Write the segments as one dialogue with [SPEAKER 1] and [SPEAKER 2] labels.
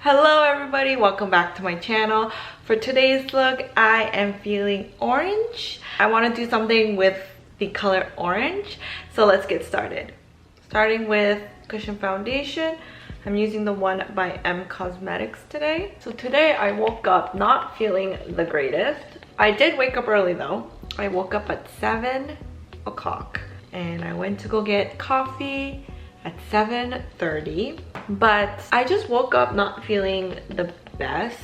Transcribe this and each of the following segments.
[SPEAKER 1] Hello everybody, welcome back to my channel. For today's look, I am feeling orange. I want to do something with the color orange, so let's get started. Starting with cushion foundation, I'm using the one by M Cosmetics today. So today I woke up not feeling the greatest. I did wake up early though. I woke up at 7 o'clock and I went to go get coffee at 7:30, but I just woke up not feeling the best,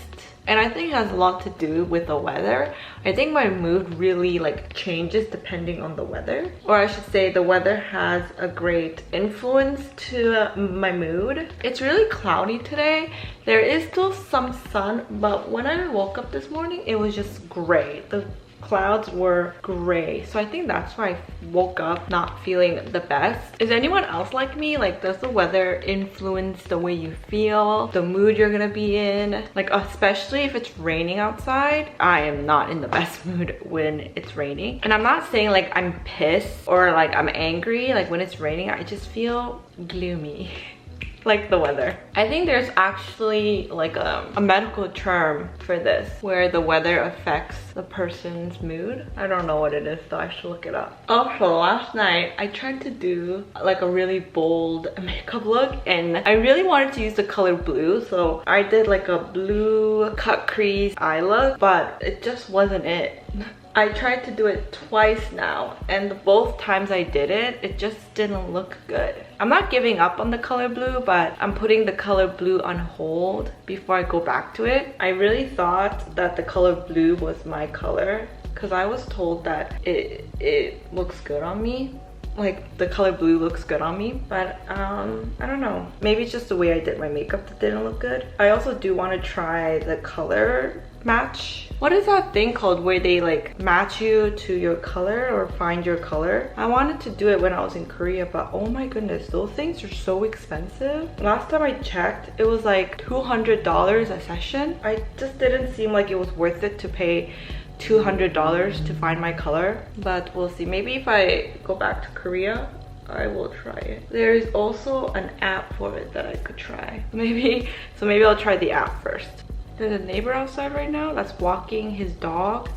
[SPEAKER 1] and I think it has a lot to do with the weather. I think my mood really changes depending on the weather, or I should say the weather has a great influence to my mood. It's really cloudy today. There is still some sun, but when I woke up this morning it was just gray. The clouds were gray, so I think that's why I woke up not feeling the best. Is anyone else like me? Does the weather influence the way you feel, the mood you're gonna be in? Especially if it's raining outside, I am not in the best mood when it's raining. And I'm not saying I'm pissed or I'm angry. When it's raining, I just feel gloomy. Like the weather. I think there's actually a medical term for this, where the weather affects the person's mood. I don't know what it is though, I should look it up. Also, last night I tried to do a really bold makeup look, and I really wanted to use the color blue, so I did a blue cut crease eye look, but it just wasn't it. I tried to do it twice now, and both times I did it, it just didn't look good. I'm not giving up on the color blue, but I'm putting the color blue on hold before I go back to it. I really thought that the color blue was my color, because I was told that it looks good on me. The color blue looks good on me, but I don't know. Maybe it's just the way I did my makeup that didn't look good. I also do want to try the color match. What is that thing called where they match you to your color or find your color? I wanted to do it when I was in Korea, but oh my goodness, those things are so expensive. Last time I checked, it was $200 a session. I just didn't seem like it was worth it to pay $200 to find my color, but we'll see. Maybe if I go back to Korea, I will try it. There is also an app for it that I could try. Maybe I'll try the app first. There's a neighbor outside right now that's walking his dog,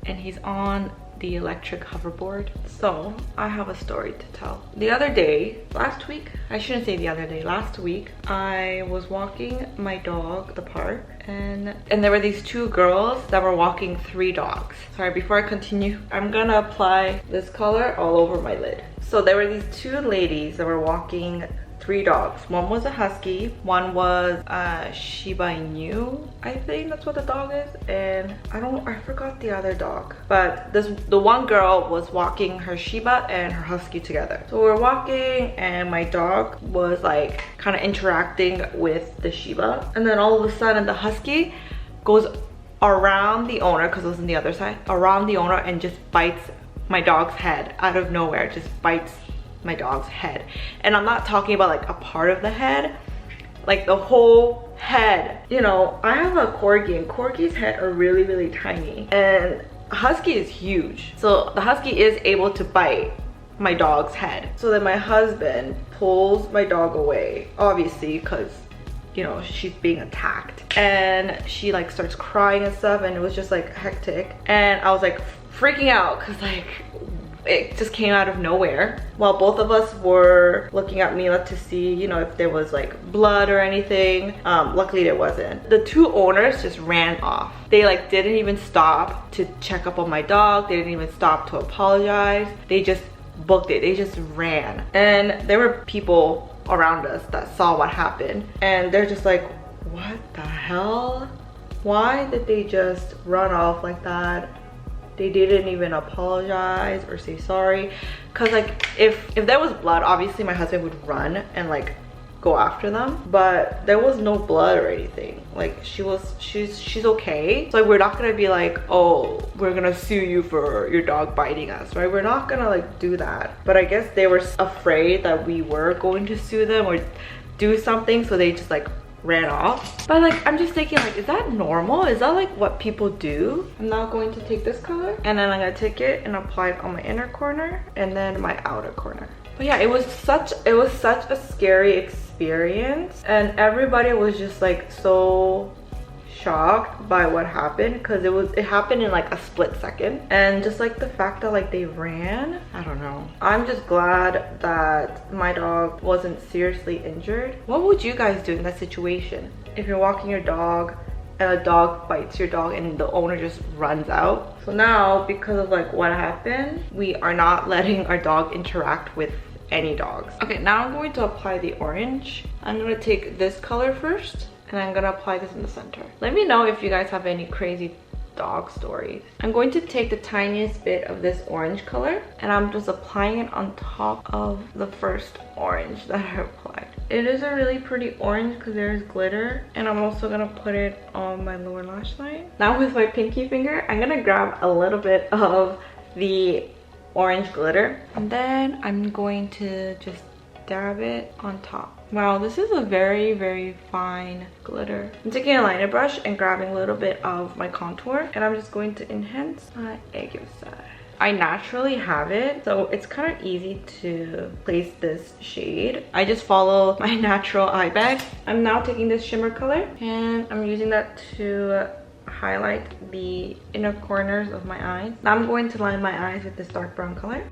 [SPEAKER 1] and he's on the electric hoverboard. So I have a story to tell. The other day, last week, I shouldn't say the other day, last week, I was walking my dog at the park, and there were these two girls that were walking three dogs. Sorry, before I continue, I'm gonna apply this color all over my lid. So there were these two ladies that were walking three dogs. One was a husky, one was a Shiba Inu, I think that's what the dog is, and I forgot the other dog. But the one girl was walking her Shiba and her husky together. So we're walking, and my dog was kind of interacting with the Shiba, and then all of a sudden the husky goes around the owner, because it was on the other side, around the owner, and just bites my dog's head out of nowhere. Just bites my dog's head, and I'm not talking about a part of the head, the whole head. You know, I have a corgi, and corgis' head are really tiny, and a husky is huge, so the husky is able to bite my dog's head. So then my husband pulls my dog away, obviously, because you know she's being attacked, and she starts crying and stuff, and it was just hectic, and I was freaking out because it just came out of nowhere, while both of us were looking at Mila to see, you know, if there was blood or anything. Luckily there wasn't. The two owners just ran off. They didn't even stop to check up on my dog. They didn't even stop to apologize. They just booked it. They just ran. And there were people around us that saw what happened, and they're just what the hell? Why did they just run off like that? They didn't even apologize or say sorry, because if there was blood, obviously my husband would run and go after them, but there was no blood or anything. She's okay. So we're not gonna be oh, we're gonna sue you for your dog biting us, right? We're not gonna do that. But I guess they were afraid that we were going to sue them or do something, so they just ran off. But I'm just thinking, is that normal? Is that what people do? I'm now going to take this color, and then I'm gonna take it and apply it on my inner corner and then my outer corner. But yeah, it was such a scary experience, and everybody was just like so shocked by what happened because it happened in like a split second. And just like the fact that like they ran, I don't know, I'm just glad that my dog wasn't seriously injured. What would you guys do in that situation if you're walking your dog and a dog bites your dog and the owner just runs out? So now, because of like what happened, we are not letting our dog interact with any dogs. Okay, now I'm going to apply the orange. I'm going to take this color first, and I'm gonna apply this in the center. Let me know if you guys have any crazy dog stories. I'm going to take the tiniest bit of this orange color, and I'm just applying it on top of the first orange that I applied. It is a really pretty orange because there's glitter, and I'm also gonna put it on my lower lash line. Now with my pinky finger, I'm gonna grab a little bit of the orange glitter, and then I'm going to just dab it on top. Wow, this is a very, very fine glitter. I'm taking a liner brush and grabbing a little bit of my contour, and I'm just going to enhance my 애교살. I naturally have it, so it's kind of easy to place this shade. I just follow my natural eye bag. I'm now taking this shimmer color, and I'm using that to highlight the inner corners of my eyes. Now I'm going to line my eyes with this dark brown color.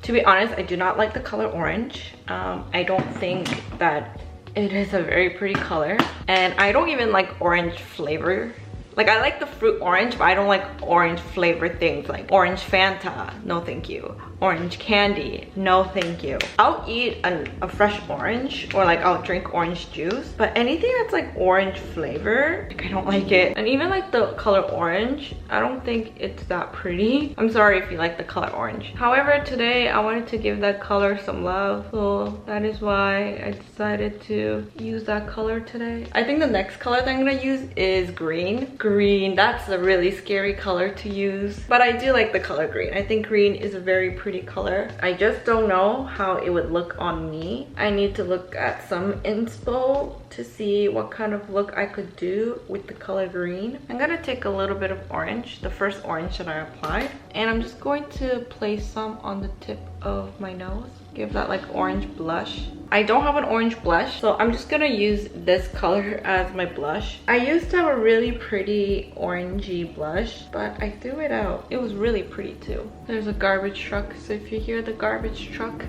[SPEAKER 1] To be honest, I do not like the color orange. I don't think that it is a very pretty color, and I don't even like orange flavor. Like, I like the fruit orange, but I don't like orange flavored things like orange Fanta, no thank you. Orange candy, no thank you. I'll eat a fresh orange, or like I'll drink orange juice, but anything that's like orange flavor, like, I don't like it. And even like the color orange, I don't think it's that pretty. I'm sorry if you like the color orange. However, today I wanted to give that color some love, so that is why I decided to use that color today. I think the next color that I'm gonna use is green. Green, that's a really scary color to use, but I do like the color green. I think green is a very pretty color. I just don't know how it would look on me. I need to look at some inspo to see what kind of look I could do with the color green. I'm gonna take a little bit of orange, the first orange that I applied, and I'm just going to place some on the tip of my nose. Give that like orange blush. I don't have an orange blush, so I'm just gonna use this color as my blush. I used to have a really pretty orangey blush, but I threw it out. It was really pretty too. There's a garbage truck, so if you hear the garbage truck,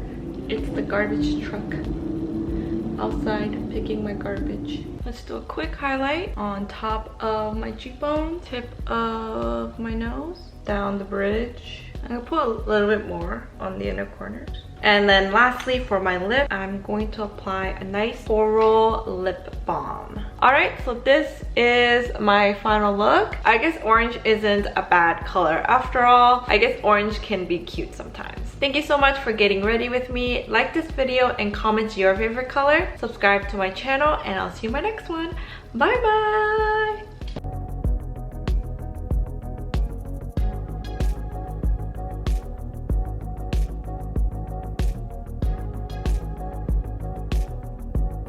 [SPEAKER 1] it's the garbage truck outside picking my garbage. Let's do a quick highlight on top of my cheekbone, tip of my nose, down the bridge. I'm gonna put a little bit more on the inner corners. And then lastly, for my lip, I'm going to apply a nice floral lip balm. All right, so this is my final look. I guess orange isn't a bad color after all. I guess orange can be cute sometimes. Thank you so much for getting ready with me. Like this video and comment your favorite color. Subscribe to my channel, and I'll see you in my next one. Bye bye.